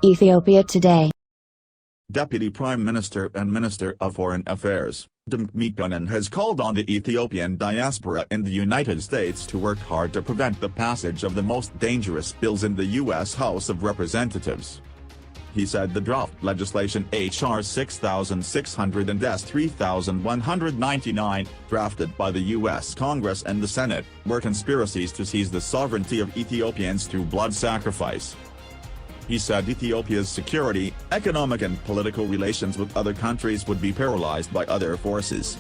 Ethiopia today. Deputy Prime Minister and Minister of Foreign Affairs, Topography has called on the Ethiopian diaspora in the United States to work hard to prevent the passage of the most dangerous bills in the U.S. House of Representatives. He said the draft legislation H.R. 6600 and S. 3199, drafted by the U.S. Congress and the Senate, were conspiracies to seize the sovereignty of Ethiopians through blood sacrifice. He said Ethiopia's security, economic and political relations with other countries would be paralyzed by other forces.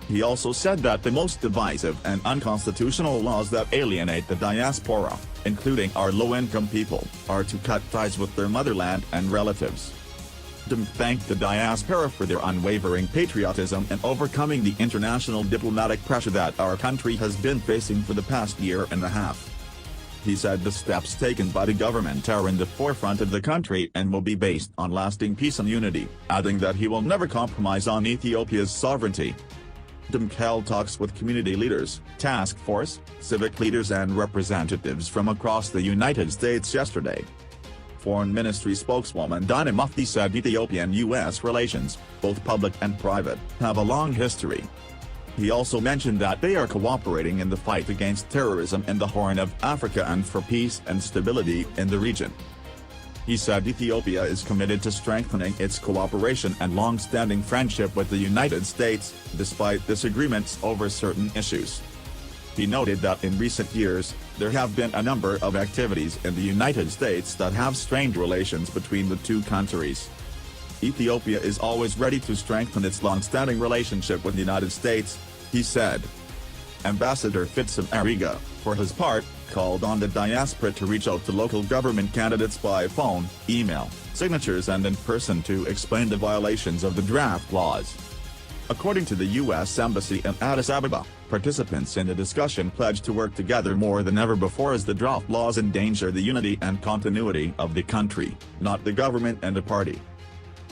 He also said that the most divisive and unconstitutional laws that alienate the diaspora, including our low-income people, are to cut ties with their motherland and relatives. Dem thanked the diaspora for their unwavering patriotism in overcoming the international diplomatic pressure that our country has been facing for the past year and a half. He said the steps taken by the government are in the forefront of the country and will be based on lasting peace and unity, adding that he will never compromise on Ethiopia's sovereignty. Dem held talks with community leaders, task force, civic leaders and representatives from across the United States yesterday. Foreign Ministry spokeswoman Dina Mufti said Ethiopian-U.S. relations, both public and private, have a long history. He also mentioned that they are cooperating in the fight against terrorism in the Horn of Africa and for peace and stability in the region. He said Ethiopia is committed to strengthening its cooperation and long-standing friendship with the United States, despite disagreements over certain issues. He noted that in recent years, there have been a number of activities in the United States that have strained relations between the two countries. Ethiopia is always ready to strengthen its long-standing relationship with the United States, he said. Ambassador Fitsum Ariga, for his part, called on the diaspora to reach out to local government candidates by phone, email, signatures and in person to explain the violations of the draft laws. According to the U.S. Embassy in Addis Ababa, participants in the discussion pledged to work together more than ever before as the draft laws endanger the unity and continuity of the country, not the government and the party.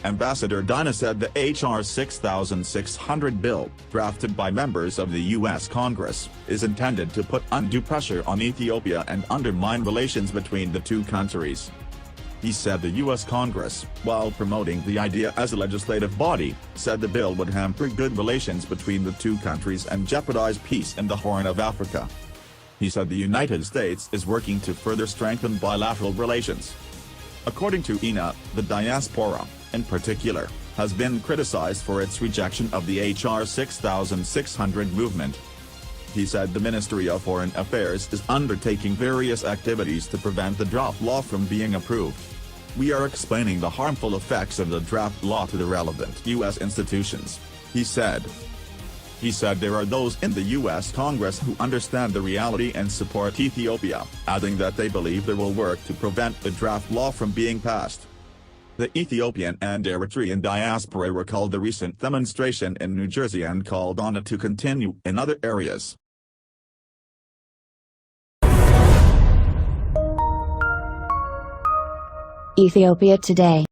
Ambassador Dina said the H.R. 6600 bill, drafted by members of the U.S. Congress, is intended to put undue pressure on Ethiopia and undermine relations between the two countries. He said the U.S. Congress, while promoting the idea as a legislative body, said the bill would hamper good relations between the two countries and jeopardize peace in the Horn of Africa. He said the United States is working to further strengthen bilateral relations. According to INA, the diaspora, in particular, has been criticized for its rejection of the H.R. 6600 movement. He said the Ministry of Foreign Affairs is undertaking various activities to prevent the draft law from being approved. We are explaining the harmful effects of the draft law to the relevant U.S. institutions, he said. He said there are those in the U.S. Congress who understand the reality and support Ethiopia, adding that they believe they will work to prevent the draft law from being passed. The Ethiopian and Eritrean diaspora recalled the recent demonstration in New Jersey and called on it to continue in other areas. Ethiopia today.